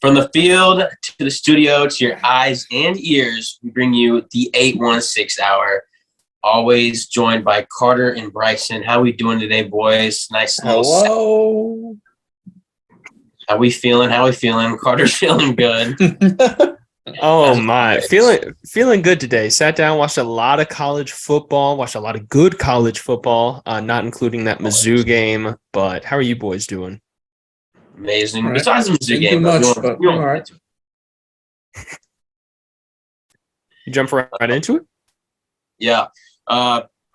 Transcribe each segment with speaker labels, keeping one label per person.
Speaker 1: From the field to the studio to your eyes and ears, we bring you the 816 hour. Always joined by Carter and Bryson. How we doing today, boys? Nice little
Speaker 2: Hello.
Speaker 1: How we feeling? Carter's feeling good.
Speaker 3: Oh my, feeling good today. Sat down, watched a lot of college football, watched a lot of good college football, not including that Mizzou game. But how are you boys doing?
Speaker 1: Amazing.
Speaker 2: Right.
Speaker 1: Besides the Mizzou
Speaker 2: Didn't
Speaker 1: game,
Speaker 2: do much,
Speaker 1: but
Speaker 2: but all right.
Speaker 3: You jump right into it?
Speaker 1: Yeah.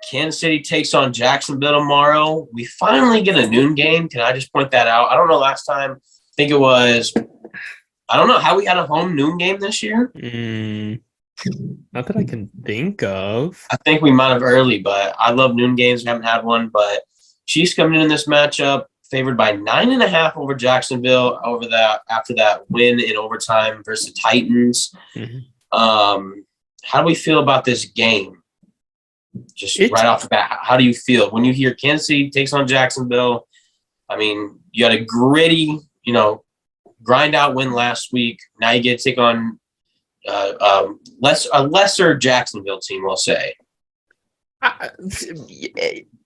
Speaker 1: Kansas City takes on Jacksonville tomorrow. We finally get a noon game. Can I just point that out? I don't know last time. I think it was – I don't know how we had a home noon game this year.
Speaker 3: Not that I can think of.
Speaker 1: I think we might have early, but I love noon games. We haven't had one. But Chiefs coming in this matchup favored by 9.5 over Jacksonville after that win in overtime versus the Titans.
Speaker 3: Mm-hmm.
Speaker 1: How do we feel about this game? Right off the bat, how do you feel when you hear Kansas City takes on Jacksonville? I mean, you had a gritty, grind out win last week. Now you get to take on a lesser Jacksonville team, we'll say.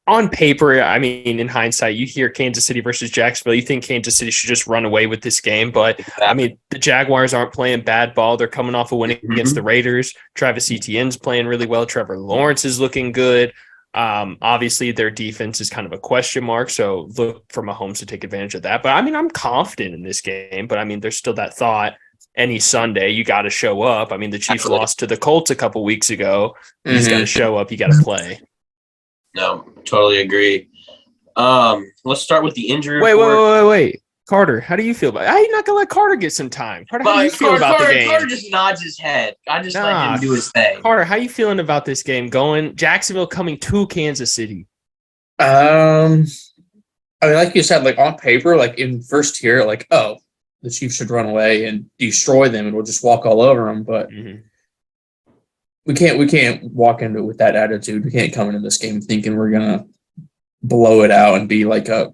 Speaker 3: On paper, I mean, in hindsight, you hear Kansas City versus Jacksonville, you think Kansas City should just run away with this game. But, I mean, the Jaguars aren't playing bad ball. They're coming off a win against the Raiders. Travis Etienne's playing really well. Trevor Lawrence is looking good. Obviously, their defense is kind of a question mark, so look for Mahomes to take advantage of that. But, I mean, I'm confident in this game. But, I mean, there's still that thought. Any Sunday, you got to show up. I mean, the Chiefs lost to the Colts a couple weeks ago. You just got to show up. You got to play.
Speaker 1: No, totally agree. Let's start with the injury report.
Speaker 3: Wait. Carter, how do you feel about it? How are you not going to let Carter get some time? Carter, how do you feel about the game?
Speaker 1: Carter just nods his head. I just let him do his thing.
Speaker 3: Carter, how are you feeling about this game going? Jacksonville coming to Kansas City.
Speaker 2: I mean, like you said, like on paper, like in first tier, like, oh, the Chiefs should run away and destroy them and we'll just walk all over them. But we can't walk into it with that attitude. We can't come into this game thinking we're gonna blow it out and be like a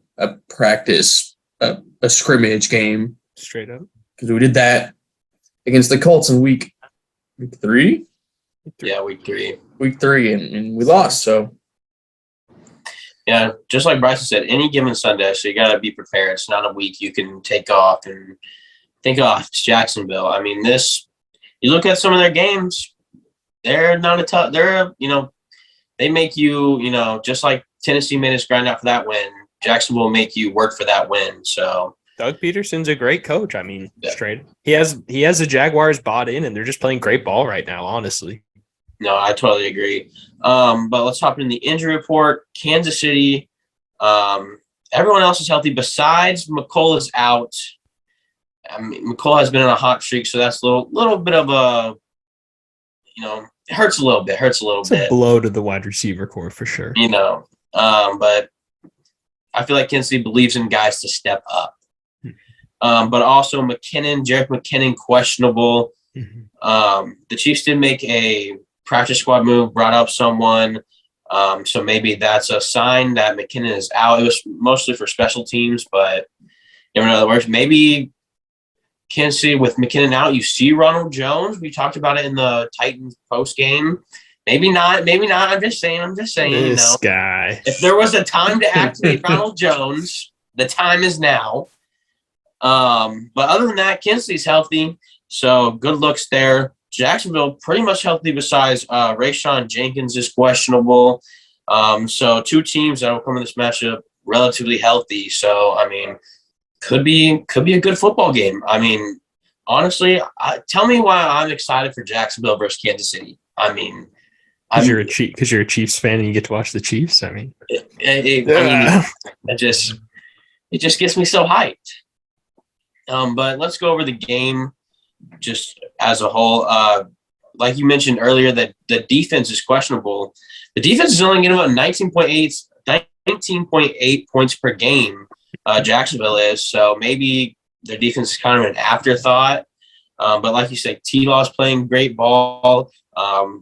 Speaker 2: practice, a scrimmage game.
Speaker 3: Straight up.
Speaker 2: Because we did that against the Colts in week 3.
Speaker 1: Yeah, week 3.
Speaker 2: Week 3, and we lost. So
Speaker 1: yeah, just like Bryson said, any given Sunday, so you gotta be prepared. It's not a week you can take off and think, it's Jacksonville. I mean, you look at some of their games. They're not a tough. They make you, just like Tennessee made us grind out for that win. Jacksonville will make you work for that win. So
Speaker 3: Doug Peterson's a great coach. I mean, straight. He has the Jaguars bought in, and they're just playing great ball right now. Honestly.
Speaker 1: No, I totally agree. But let's hop in the injury report. Kansas City. Everyone else is healthy besides McColl is out. I mean, McColl has been on a hot streak, so that's a little bit of a. It hurts a little bit. It's
Speaker 3: a blow to the wide receiver core for sure.
Speaker 1: But I feel like Kansas City believes in guys to step up. But also Jerick McKinnon, questionable. The Chiefs did make a practice squad move, brought up someone. So maybe that's a sign that McKinnon is out. It was mostly for special teams, but in other words, maybe Kansas City with McKinnon out, you see Ronald Jones. We talked about it in the Titans post game. Maybe not. I'm just saying.
Speaker 3: This guy.
Speaker 1: If there was a time to activate Ronald Jones, the time is now. But other than that, Kansas City's healthy, so good looks there. Jacksonville pretty much healthy besides Rayshawn Jenkins is questionable. So two teams that will come in this matchup relatively healthy. So I mean. Could be a good football game. I mean, honestly, tell me why I'm excited for Jacksonville versus Kansas City. I mean,
Speaker 3: because you're a Chiefs fan and you get to watch the Chiefs. I mean,
Speaker 1: it just gets me so hyped. But let's go over the game just as a whole. Like you mentioned earlier, that the defense is questionable. The defense is only getting about 19.8 points per game. Jacksonville is, so maybe their defense is kind of an afterthought. But like you said, T-Law's playing great ball.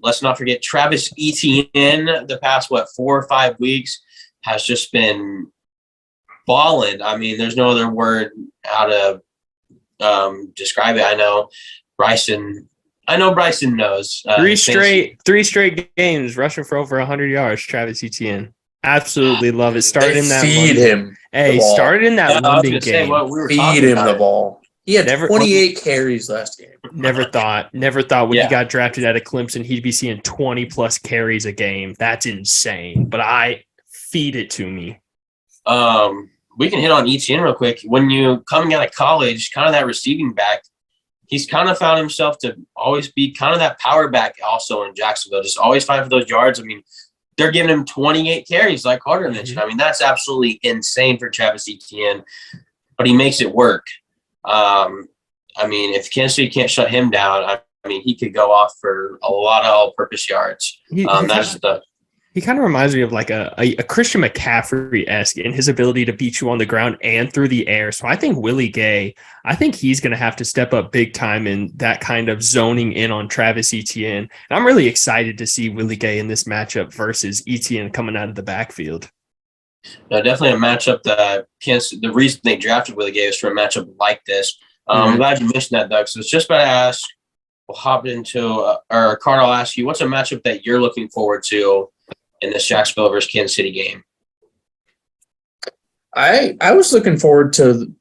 Speaker 1: Let's not forget Travis Etienne the past, 4 or 5 weeks has just been balling. I mean, there's no other word how to describe it. I know Bryson knows.
Speaker 3: Three straight games rushing for over 100 yards. Travis Etienne, absolutely love it. Started
Speaker 2: They
Speaker 3: in that
Speaker 2: feed
Speaker 3: London.
Speaker 2: him.
Speaker 3: Hey, started in that
Speaker 1: I was
Speaker 3: London
Speaker 1: gonna say
Speaker 3: game.
Speaker 1: what we were
Speaker 2: Feed
Speaker 1: talking
Speaker 2: him
Speaker 1: about
Speaker 2: the
Speaker 1: it.
Speaker 2: ball. He had
Speaker 3: Never-
Speaker 2: 28 carries last game.
Speaker 3: Never thought when
Speaker 1: Yeah.
Speaker 3: he got drafted out of Clemson, he'd be seeing 20 plus carries a game. That's insane. But I feed it to me.
Speaker 1: We can hit on Etienne real quick. When you coming out of college, kind of that receiving back, he's kind of found himself to always be kind of that power back also in Jacksonville, just always fighting for those yards. I mean, they're giving him 28 carries, like Carter mentioned. I mean, that's absolutely insane for Travis Etienne, but he makes it work. I mean, if Kansas City can't shut him down, I mean, he could go off for a lot of all-purpose yards.
Speaker 3: He kind of reminds me of like a Christian McCaffrey-esque in his ability to beat you on the ground and through the air. So I think Willie Gay, he's going to have to step up big time in that kind of zoning in on Travis Etienne. And I'm really excited to see Willie Gay in this matchup versus Etienne coming out of the backfield.
Speaker 1: No, definitely a matchup that the reason they drafted Willie Gay is for a matchup like this. I'm glad you mentioned that, Doug. So it's just about to ask. We'll hop into, or Carter, I'll ask you, what's a matchup that you're looking forward to in this Jacksonville versus Kansas City game?
Speaker 2: I was looking forward to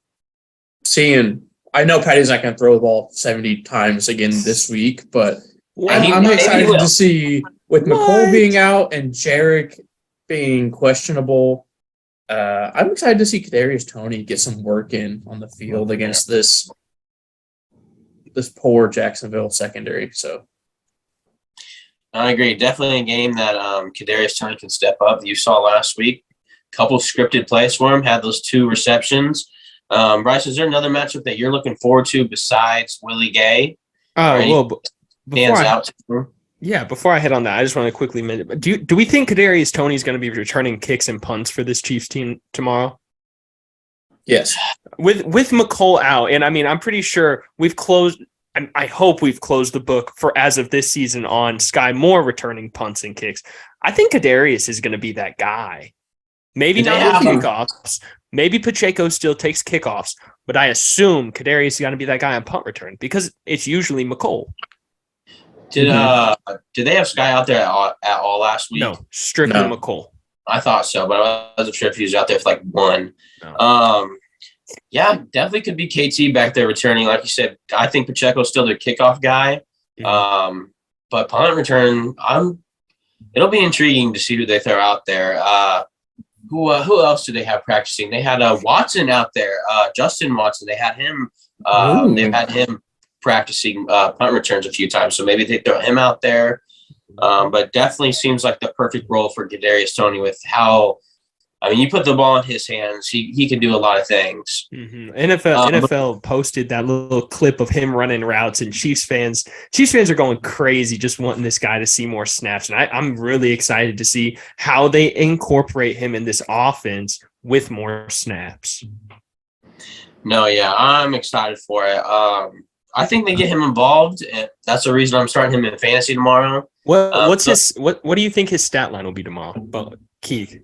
Speaker 2: seeing. I know Patty's not going to throw the ball 70 times again this week, but I'm excited to see with McCole being out and Jarek being questionable. I'm excited to see Kadarius Toney get some work in on the field against this poor Jacksonville secondary. So
Speaker 1: I agree. Definitely a game that Kadarius Toney can step up. You saw last week, a couple scripted plays for him, had those 2 receptions. Bryce, is there another matchup that you're looking forward to besides Willie Gay?
Speaker 3: Well,
Speaker 1: before
Speaker 3: I hit on that, I just want to quickly mention, do we think Kadarius Toney is going to be returning kicks and punts for this Chiefs team tomorrow?
Speaker 2: Yes.
Speaker 3: With McCole out, and I mean, I'm pretty sure we've closed. I hope we've closed the book for as of this season on Sky Moore returning punts and kicks. I think Kadarius is going to be that guy. Maybe not with kickoffs. Maybe Pacheco still takes kickoffs, but I assume Kadarius is going to be that guy on punt return because it's usually McCole.
Speaker 1: Did they have Sky out there at all last week?
Speaker 3: No, strictly McCole.
Speaker 1: I thought so, but I wasn't sure if he was out there for like one.
Speaker 3: No.
Speaker 1: Yeah, definitely could be KT back there returning. Like you said, I think Pacheco's still the kickoff guy.
Speaker 3: Mm-hmm.
Speaker 1: But punt return, it'll be intriguing to see who they throw out there. Who else do they have practicing? They had Watson out there, Justin Watson. They had him. They've had him practicing punt returns a few times, so maybe they throw him out there. But definitely seems like the perfect role for Kadarius Toney with how. I mean, you put the ball in his hands, he can do a lot of things.
Speaker 3: Mm-hmm. NFL posted that little clip of him running routes, and Chiefs fans are going crazy just wanting this guy to see more snaps. And I'm really excited to see how they incorporate him in this offense with more snaps.
Speaker 1: No, yeah, I'm excited for it. I think they get him involved, and that's the reason I'm starting him in fantasy tomorrow.
Speaker 3: What do you think his stat line will be tomorrow? Keith.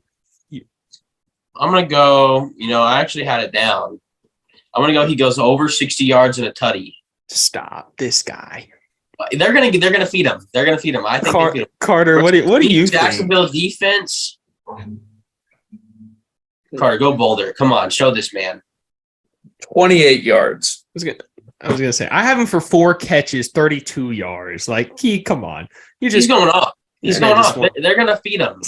Speaker 1: I'm going to go, I actually had it down. I'm going to go, he goes over 60 yards and a tutty.
Speaker 3: Stop this guy.
Speaker 1: They're going to feed him. They're going to feed him. I think they feed him.
Speaker 3: Carter, what do you think?
Speaker 1: Jacksonville defense. Carter, go Boulder. Come on, show this man.
Speaker 2: 28 yards.
Speaker 3: I was going to say, I have him for 4 catches, 32 yards. Like, come on.
Speaker 1: He's going off. He's going off. They're going to feed him.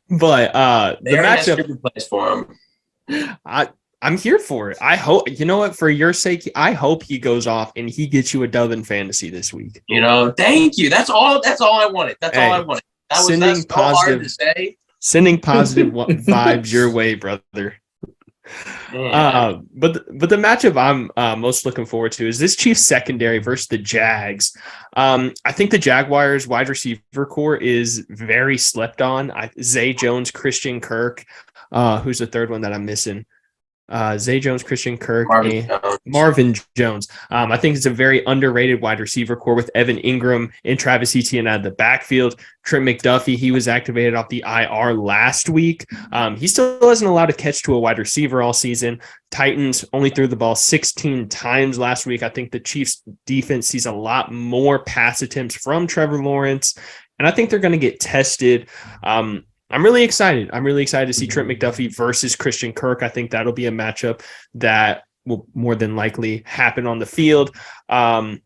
Speaker 3: But the
Speaker 1: matchup place for him.
Speaker 3: I'm here for it. I hope for your sake, I hope he goes off and he gets you a dub in fantasy this week.
Speaker 1: Thank you. That's all I wanted. That's all I wanted. That's so hard to say.
Speaker 3: Sending positive vibes your way, brother. But the matchup I'm most looking forward to is this Chiefs secondary versus the Jags. I think the Jaguars wide receiver core is very slept on. Zay Jones, Christian Kirk, who's the third one that I'm missing? Zay Jones, Christian Kirk,
Speaker 1: Marvin
Speaker 3: and
Speaker 1: Jones.
Speaker 3: Marvin Jones. I think it's a very underrated wide receiver core with Evan Ingram and Travis Etienne out of the backfield. Trent McDuffie, he was activated off the IR last week. He still wasn't allowed to catch to a wide receiver all season. Titans only threw the ball 16 times last week. I think the Chiefs defense sees a lot more pass attempts from Trevor Lawrence, and I think they're going to get tested. I'm really excited. I'm really excited to see Trent McDuffie versus Christian Kirk. I think that'll be a matchup that will more than likely happen on the field. I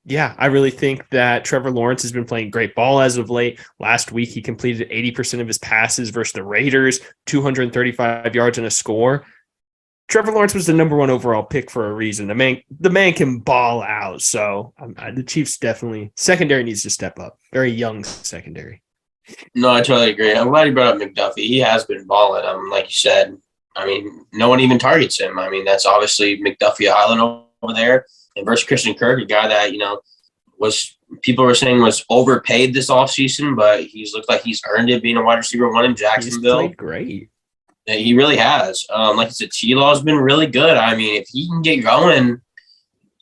Speaker 3: really think that Trevor Lawrence has been playing great ball as of late. Last week, he completed 80% of his passes versus the Raiders, 235 yards and a score. Trevor Lawrence was the number one overall pick for a reason. The man can ball out. So the Chiefs definitely secondary needs to step up. Very young secondary.
Speaker 1: No, I totally agree. I'm glad you brought up McDuffie. He has been balling. Like you said, I mean, no one even targets him. I mean, that's obviously McDuffie Island over there. And versus Christian Kirk, a guy that, people were saying was overpaid this offseason, but he's looked like he's earned it being a wide receiver one in Jacksonville.
Speaker 3: He's played great.
Speaker 1: He really has. Like I said, T-Law's been really good. I mean, if he can get going,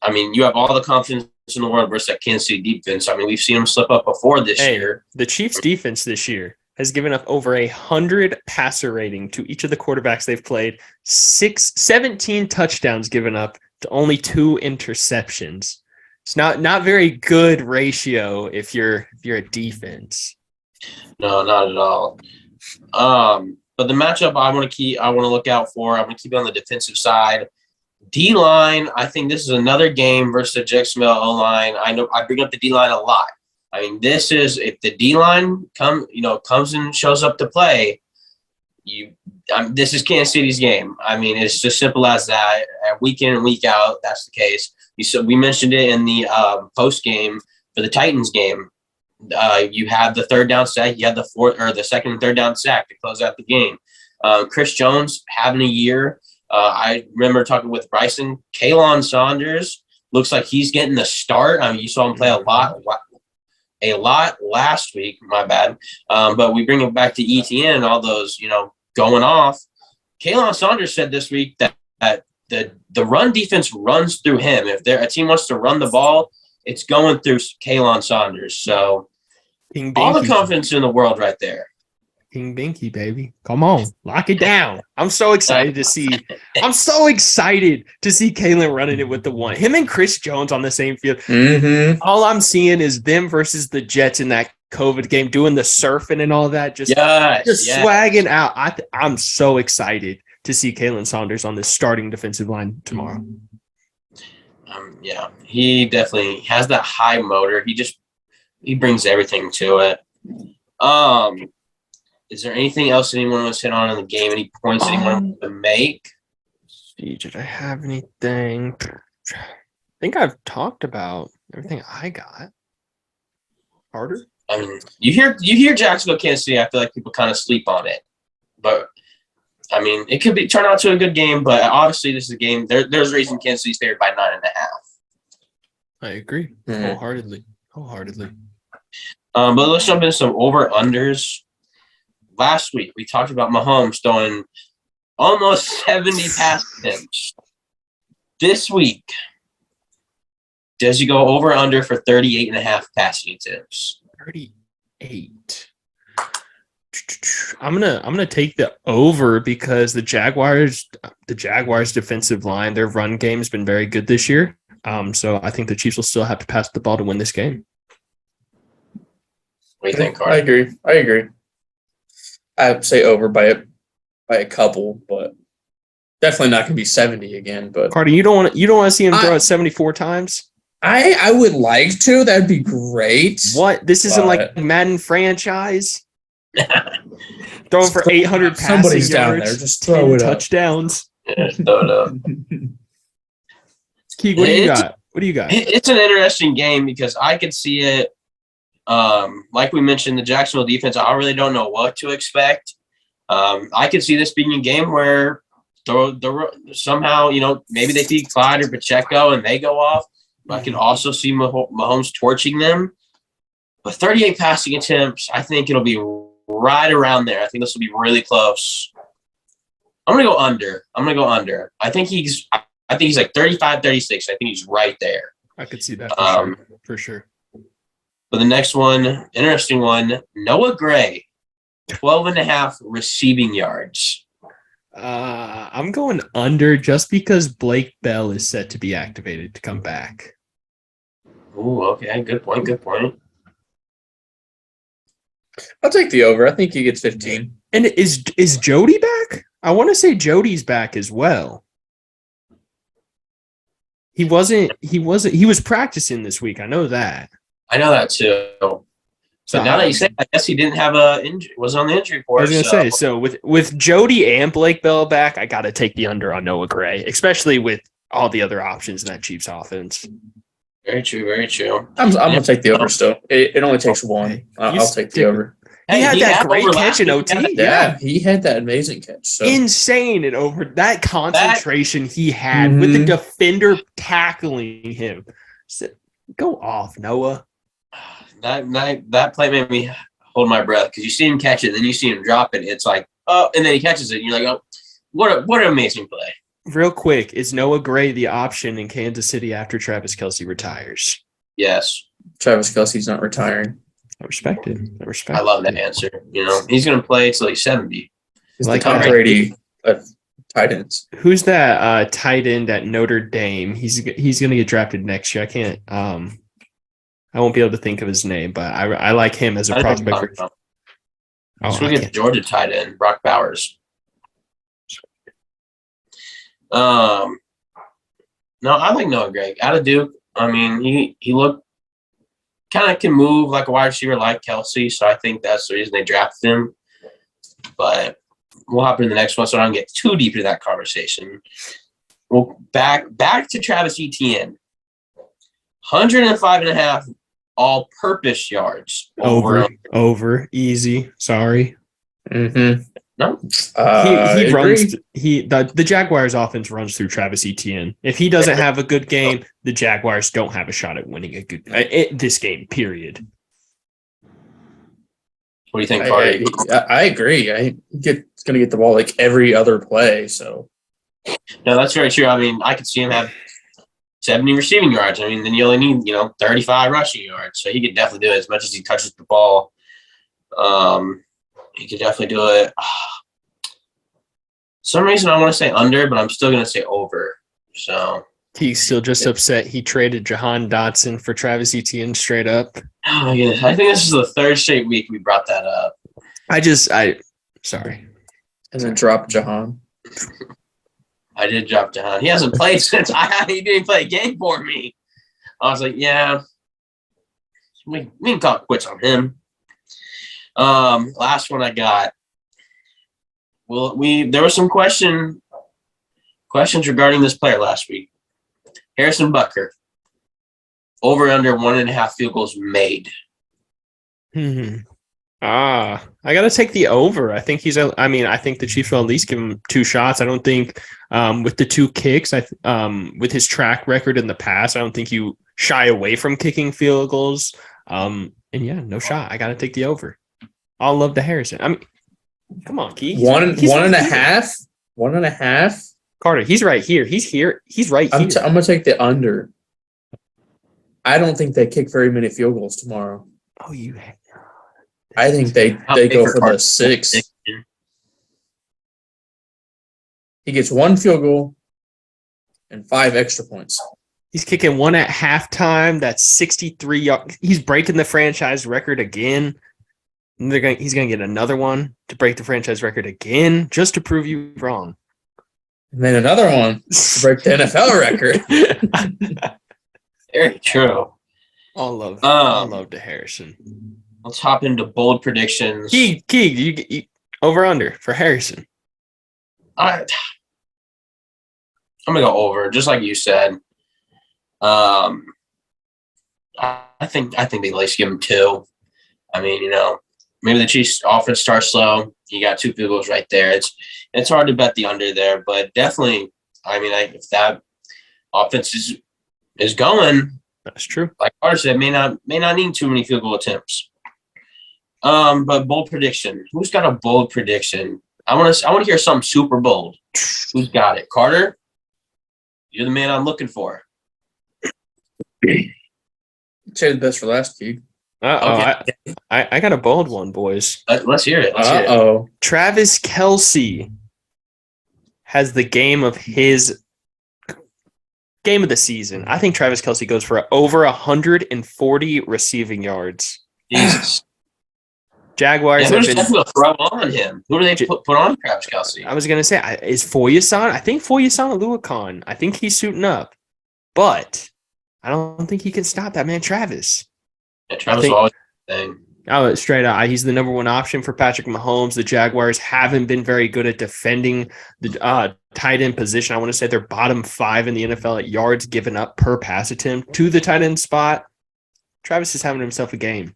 Speaker 1: I mean, you have all the confidence in the world versus that Kansas City defense. I mean, we've seen him slip up before this year.
Speaker 3: The Chiefs defense this year has given up over 100 passer rating to each of the quarterbacks they've played. 17 touchdowns given up to only 2 interceptions. It's not very good ratio if you're a defense.
Speaker 1: No, not at all. But the matchup I want to look out for, I'm going to keep it on the defensive side. D-line, I think this is another game versus the Jacksonville O-line. I know I bring up the D-line a lot. I mean, this is if the D-line comes and shows up to play, this is Kansas City's game. I mean, it's just simple as that. Week in and week out, that's the case. We mentioned it in the post game for the Titans game. You had the third down sack. You had the second and third down sack to close out the game. Chris Jones having a year. I remember talking with Bryson. Kalon Saunders looks like he's getting the start. I mean, you saw him play a lot last week. My bad. But we bring it back to ETN and all those, going off. Kalon Saunders said this week that the run defense runs through him. If a team wants to run the ball, it's going through Kalon Saunders. So all the confidence in the world right there.
Speaker 3: King Binky, baby. Come on. Lock it down. I'm so excited to see Kalen running it with the one. Him and Chris Jones on the same field.
Speaker 2: Mm-hmm.
Speaker 3: All I'm seeing is them versus the Jets in that COVID game, doing the surfing and all that. Just swagging out. I'm so excited to see Kalen Saunders on this starting defensive line tomorrow.
Speaker 1: He definitely has that high motor. He brings everything to it. Is there anything else anyone wants to hit on in the game? Any points anyone wants to make?
Speaker 3: Did I have anything? I think I've talked about everything I got. Carter?
Speaker 1: I mean, you hear Jacksonville, Kansas City. I feel like people kind of sleep on it, but I mean, it could turn out to a good game. But obviously, this is a game. There's a reason Kansas City's favored by 9.5.
Speaker 3: I agree wholeheartedly.
Speaker 1: But let's jump into some over-unders. Last week, we talked about Mahomes throwing almost 70 pass attempts. This week, does he go over under for 38.5 passing attempts?
Speaker 3: 38. I'm gonna take the over because the Jaguars defensive line, their run game has been very good this year. So I think the Chiefs will still have to pass the ball to win this game.
Speaker 1: What do you think, Carter?
Speaker 2: I agree. I'd say over by a couple, but definitely not going to be 70 again. But
Speaker 3: Carter, you don't want to see him throw it 74 times.
Speaker 2: I would like to. That'd be great.
Speaker 3: What? This isn't like Madden franchise. Throwing for 800 passing
Speaker 2: somebody's
Speaker 3: yards,
Speaker 2: down there. Just throw it
Speaker 3: touchdowns.
Speaker 1: Yeah, throw it up.
Speaker 3: Keeg, what do you got?
Speaker 1: It's an interesting game because I could see it. Like we mentioned, the Jacksonville defense, I really don't know what to expect. I could see this being a game where somehow, maybe they feed Clyde or Pacheco and they go off. But I can also see Mahomes torching them. But 38 passing attempts, I think it'll be right around there. I think this will be really close. I'm gonna go under. I think he's like 35, 36. I think he's right there.
Speaker 3: I could see that for sure.
Speaker 1: But the next one, interesting one, Noah Gray, 12.5 receiving yards.
Speaker 3: I'm going under just because Blake Bell is set to be activated to come back.
Speaker 1: Ooh, okay. Good point.
Speaker 2: I'll take the over. I think he gets 15.
Speaker 3: And is Jody back? I want to say Jody's back as well. He was practicing this week. I know that.
Speaker 1: I know that too. So now that you say, I guess he didn't have a injury. Wasn't on the injury report.
Speaker 3: I was gonna say, so with Jody and Blake Bell back, I got to take the under on Noah Gray, especially with all the other options in that Chiefs offense.
Speaker 1: Very true.
Speaker 2: I'm gonna take the over still. It only takes one. I'll take the over.
Speaker 3: He had that great catch in OT.
Speaker 2: Yeah, he had that amazing catch. So.
Speaker 3: Insane and over that concentration he had with the defender tackling him. So, go off, Noah.
Speaker 1: That play made me hold my breath because you see him catch it, then you see him drop it. It's like, oh, and then he catches it, and you're like, oh, what an amazing play.
Speaker 3: Real quick, is Noah Gray the option in Kansas City after Travis Kelce retires?
Speaker 1: Yes.
Speaker 2: Travis Kelce's not retiring.
Speaker 3: I respect it.
Speaker 1: I love that answer. He's going to play till he's 70.
Speaker 2: He's like Tom Brady of tight ends.
Speaker 3: Who's that tight end at Notre Dame? He's going to get drafted next year. I can't. I won't be able to think of his name, but I like him as a prospect.
Speaker 1: So we get Georgia tight end, Brock Bowers. No, I like Noah Gray. Out of Duke, I mean, he looked kind of can move like a wide receiver like Kelce, so I think that's the reason they drafted him. But we'll hop into the next one so I don't get too deep into that conversation. Well, back to Travis Etienne. 105.5 all-purpose yards.
Speaker 3: Over. Easy. Sorry.
Speaker 2: Mm-hmm.
Speaker 1: No.
Speaker 3: He runs. The Jaguars offense runs through Travis Etienne. If he doesn't have a good game, the Jaguars don't have a shot at winning a good this game. Period.
Speaker 1: What do you think, Carter?
Speaker 2: I agree. He's going to get the ball like every other play. So.
Speaker 1: No, that's very true. I mean, I could see him have 70 receiving yards. I mean, then you only need 35 rushing yards. So he could definitely do it as much as he touches the ball. He could definitely do it. Some reason I want to say under, but I'm still going to say over. So
Speaker 3: he's still just upset he traded Jahan Dotson for Travis Etienne straight up.
Speaker 1: Oh my goodness. I think this is the third straight week we brought that up.
Speaker 3: Sorry.
Speaker 2: And then drop Jahan.
Speaker 1: I did drop Jahan. He hasn't played since he didn't play a game for me. I was like, yeah, we can call it quits on him. Last one I got. Well, there were some questions regarding this player last week. Harrison Butker, over under 1.5 field goals made.
Speaker 3: I gotta take the over. I think I think the Chiefs will at least give him 2 shots. I don't think with the 2 kicks, with his track record in the past, I don't think you shy away from kicking field goals. And yeah, no shot. I gotta take the over. All love to Harrison. I mean, come on, Key.
Speaker 2: One and a half. 1.5.
Speaker 3: Carter, he's right here. He's here. He's right here.
Speaker 2: I'm gonna take the under. I don't think they kick very many field goals tomorrow.
Speaker 3: Oh,
Speaker 2: I think they go for the 6. He gets 1 field goal and 5 extra points.
Speaker 3: He's kicking 1 at halftime. That's 63 yards. He's breaking the franchise record again. He's going to get another one to break the franchise record again, just to prove you wrong.
Speaker 2: And then another one to break the NFL record.
Speaker 1: Very true.
Speaker 3: All love to Harrison.
Speaker 1: Let's hop into bold predictions.
Speaker 3: Key, you over under for Harrison.
Speaker 1: I'm gonna go over, just like you said. I think they at least give him 2. I mean, maybe the Chiefs offense starts slow. You got 2 field goals right there. It's hard to bet the under there, but definitely, I mean, if that offense is going,
Speaker 3: that's true.
Speaker 1: Like Carter said, may not need too many field goal attempts. But bold prediction. Who's got a bold prediction? I want to hear something super bold. Who's got it? Carter? You're the man I'm looking for.
Speaker 2: Save the best for last, Keith.
Speaker 3: Okay. I got a bold one, boys.
Speaker 1: Let's hear it.
Speaker 2: Uh-oh.
Speaker 3: Travis Kelce has the game of the season. I think Travis Kelce goes for over 140 receiving yards.
Speaker 1: Jesus.
Speaker 3: Jaguars
Speaker 1: Who's
Speaker 3: have been.
Speaker 1: going to throw on him? Who do they put on Travis Kelce?
Speaker 3: I was going to say, is Foyeson? I think Foyeson Aluakon. I think he's suiting up. But I don't think he can stop that man, Travis.
Speaker 1: Yeah, Travis will always do the thing.
Speaker 3: Oh, straight out. He's the number one option for Patrick Mahomes. The Jaguars haven't been very good at defending the tight end position. I want to say they're bottom 5 in the NFL at yards given up per pass attempt to the tight end spot. Travis is having himself a game.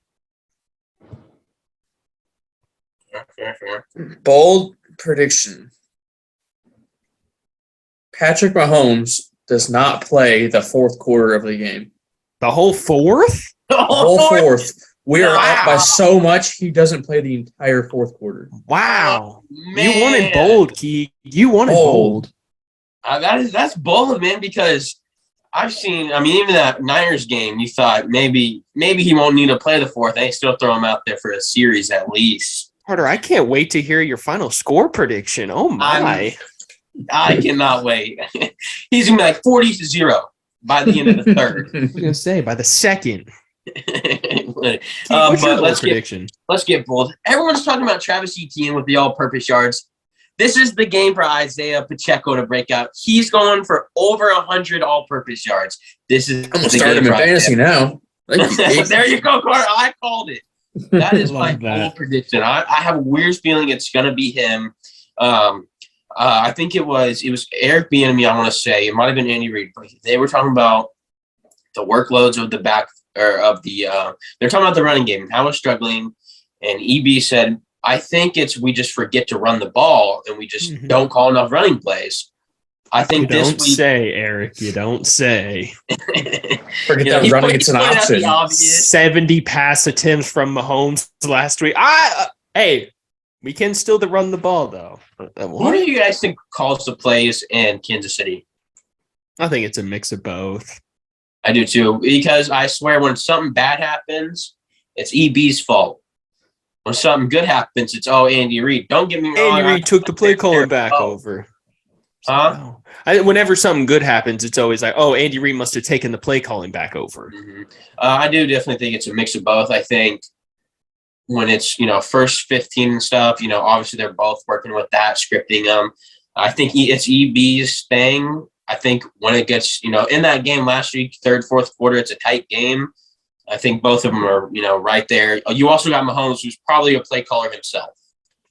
Speaker 1: Fair.
Speaker 2: Bold prediction. Patrick Mahomes does not play the fourth quarter of the game.
Speaker 3: The whole fourth?
Speaker 2: The whole fourth. We are up by so much, he doesn't play the entire fourth quarter.
Speaker 3: Wow.
Speaker 1: Man.
Speaker 3: You wanted bold, Key. You wanted bold.
Speaker 1: That's bold, man, because I've seen, even that Niners game, you thought maybe he won't need to play the fourth. They still throw him out there for a series at least.
Speaker 3: Carter, I can't wait to hear your final score prediction. Oh, my.
Speaker 1: I cannot wait. He's going to be like 40-0 by the end of the third.
Speaker 3: I was going to say, by the second.
Speaker 1: But let's get bold. Everyone's talking about Travis Etienne with the all-purpose yards. This is the game for Isaiah Pacheco to break out. He's going for over 100 all-purpose yards. This is
Speaker 2: I'm going to start him in fantasy now.
Speaker 1: There you go, Carter. I called it. That is my bold prediction. I have a weird feeling it's going to be him. I think it was Eric Bieniemy, I want to say. It might have been Andy Reid. But they were talking about the workloads of the back or of the they're talking about the running game and how it's struggling. And EB said, I think we just forget to run the ball and we just don't call enough running plays. I think
Speaker 3: you don't say, Eric. You don't say.
Speaker 2: Forget that running it's an option.
Speaker 3: 70 pass attempts from Mahomes last week. Hey, we can still run the ball though.
Speaker 1: What do you guys think calls the plays in Kansas City?
Speaker 3: I think it's a mix of both.
Speaker 1: I do too, because I swear when something bad happens, it's EB's fault. When something good happens, it's Andy Reid. Don't get me wrong.
Speaker 3: Andy Reid took the play calling back over.
Speaker 1: Huh?
Speaker 3: Whenever something good happens, it's always like, Andy Reid must have taken the play calling back over.
Speaker 1: Mm-hmm. I do definitely think it's a mix of both. I think when it's, first 15 and stuff, obviously they're both working with that, scripting them. I think it's EB's thing. I think when it gets, in that game last week, third, fourth quarter, it's a tight game. I think both of them are, right there. You also got Mahomes, who's probably a play caller himself.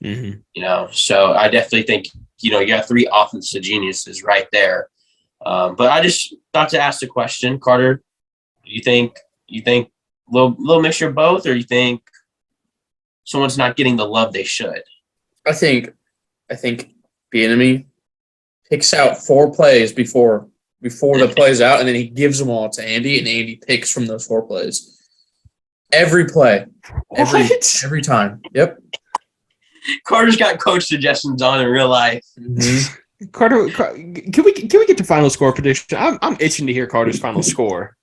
Speaker 3: Mm-hmm.
Speaker 1: So I definitely think, you got 3 offensive geniuses right there. But I just thought to ask the question, Carter, do you think little mixture of both, or you think someone's not getting the love they should?
Speaker 2: I think Bieniemy picks out 4 plays before the play's out, and then he gives them all to Andy, and Andy picks from those 4 plays. Every play. Every time. Yep.
Speaker 1: Carter's got coach suggestions on in real life.
Speaker 2: Mm-hmm.
Speaker 3: Carter, can we get the final score prediction? I'm itching to hear Carter's final score.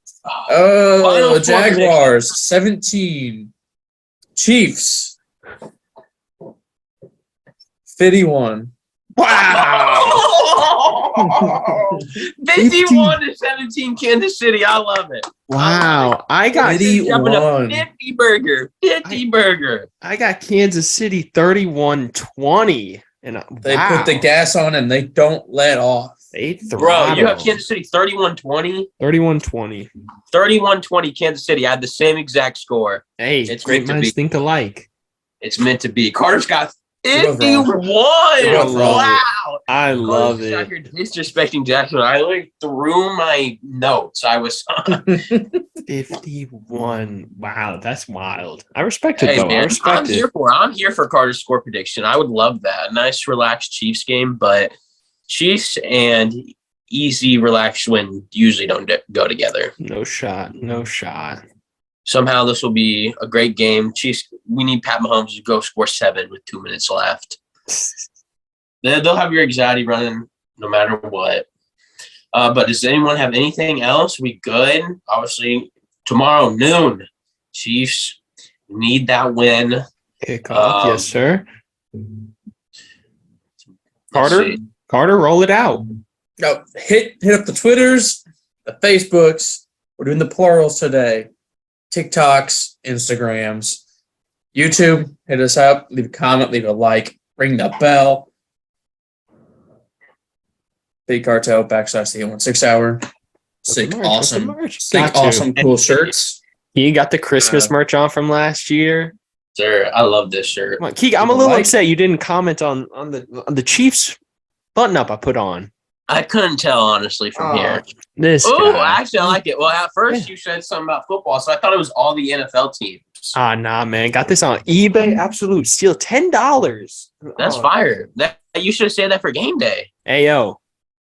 Speaker 2: The Jaguars 17, Chiefs 51.
Speaker 3: Wow.
Speaker 1: 51-17 Kansas City. I love it.
Speaker 3: Wow. I got
Speaker 2: 51.
Speaker 1: 50 burger.
Speaker 3: I got Kansas City 31-20. And
Speaker 2: They put the gas on and they don't let off.
Speaker 1: Bro, you have Kansas City 31-20.
Speaker 3: 31-20.
Speaker 1: 31-20 Kansas City. I had the same exact score.
Speaker 3: Hey, it's great minds think alike.
Speaker 1: It's meant to be. Carter's got 51. Wow.
Speaker 3: I love it.
Speaker 1: Out here disrespecting Jacksonville. I through my notes. I was
Speaker 3: 51. Wow, that's wild. I respect it though.
Speaker 1: Man,
Speaker 3: I respect it.
Speaker 1: I'm here for Carter's score prediction. I would love that. A nice relaxed Chiefs game, but Chiefs and easy relaxed win usually don't go together.
Speaker 3: No shot.
Speaker 1: Somehow this will be a great game. Chiefs, we need Pat Mahomes to go score 7 with 2 minutes left. They'll have your anxiety running no matter what. But does anyone have anything else? We good? Obviously, tomorrow noon, Chiefs need that win.
Speaker 3: Kickoff, yes, sir.
Speaker 1: Let's see.
Speaker 3: Carter, roll it out.
Speaker 2: No, hit up the Twitters, the Facebooks. We're doing the plurals today. TikToks, Instagrams, YouTube. Hit us up. Leave a comment. Leave a like. Ring the bell. Big Cartel / the 816 hour. Sick,
Speaker 3: Merch,
Speaker 2: awesome,
Speaker 3: merch.
Speaker 2: sick,
Speaker 3: Got to.
Speaker 2: awesome, cool shirts.
Speaker 3: He got the Christmas merch on from last year.
Speaker 1: Sir, I love this shirt.
Speaker 3: Come on, Keeg, I'm a little upset you didn't comment on the Chiefs button up I put on.
Speaker 1: I couldn't tell, honestly, from here.
Speaker 3: This
Speaker 1: Oh,
Speaker 3: guy.
Speaker 1: actually, I like it. Well, at first, you said something about football, so I thought it was all the NFL teams.
Speaker 3: Nah, man. Got this on eBay. Absolute steal. $10.
Speaker 1: That's fire. That you should have said that for game day.
Speaker 3: Hey, yo.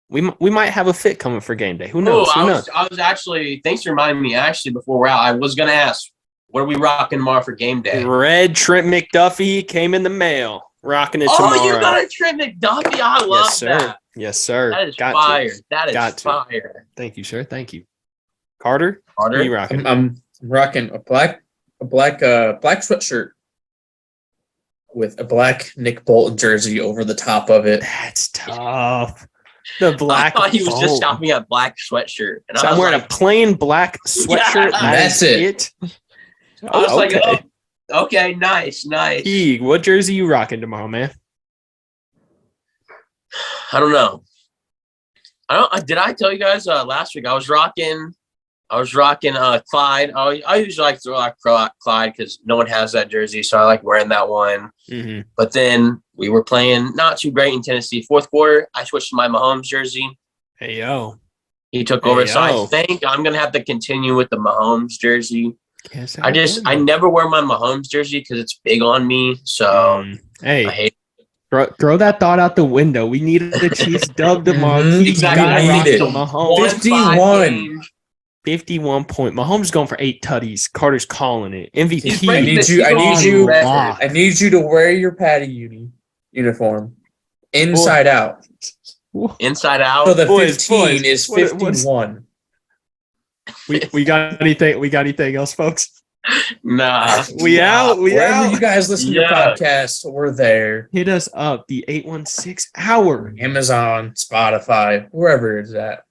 Speaker 3: We might have a fit coming for game day. Who knows?
Speaker 1: I was actually, thanks for reminding me, actually, before we're out, I was going to ask, what are we rocking tomorrow for game day?
Speaker 3: Red Trent McDuffie came in the mail. Rocking it tomorrow.
Speaker 1: Oh, you got a Trent McDuffie. I love that.
Speaker 3: Yes, sir.
Speaker 1: That is
Speaker 3: got
Speaker 1: fire.
Speaker 3: To.
Speaker 1: That is
Speaker 3: got
Speaker 1: fire.
Speaker 3: To. Thank you, sir. Thank you. Carter? What are you rocking?
Speaker 2: I'm rocking a black sweatshirt with a black Nick Bolton jersey over the top of it.
Speaker 3: That's tough. The black.
Speaker 1: I thought he was just shopping a black sweatshirt. And
Speaker 3: so I'm wearing a plain black sweatshirt.
Speaker 1: Yeah,
Speaker 2: that's it.
Speaker 1: I was like, oh, okay, nice.
Speaker 3: Keeg, what jersey you rocking tomorrow, man?
Speaker 1: I don't know. Did I tell you guys last week I was rocking Clyde. I usually like to rock Clyde because no one has that jersey, so I like wearing that one.
Speaker 3: Mm-hmm.
Speaker 1: But then we were playing not too great in Tennessee. Fourth quarter, I switched to my Mahomes jersey.
Speaker 3: Hey, yo.
Speaker 1: He took over, so I think I'm gonna have to continue with the Mahomes jersey. I never wear my Mahomes jersey because it's big on me. So
Speaker 3: hey,
Speaker 1: I hate.
Speaker 3: Throw that thought out the window. We needed the Chiefs dub tomorrow.
Speaker 1: Exactly.
Speaker 2: I need it.
Speaker 1: Mahomes
Speaker 3: 51 point. Mahomes going for 8 tutties. Carter's calling it. MVP.
Speaker 2: I need you to wear your Patty uniform inside out.
Speaker 1: Inside out.
Speaker 2: So the 15 is 51.
Speaker 3: We got anything? We got anything else, folks?
Speaker 1: Nah.
Speaker 3: We out.
Speaker 2: Wherever you guys listen to podcasts, we're there.
Speaker 3: Hit us up. The 816 hour.
Speaker 2: Amazon, Spotify, wherever it's at.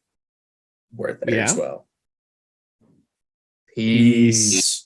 Speaker 2: We're there as well. Peace.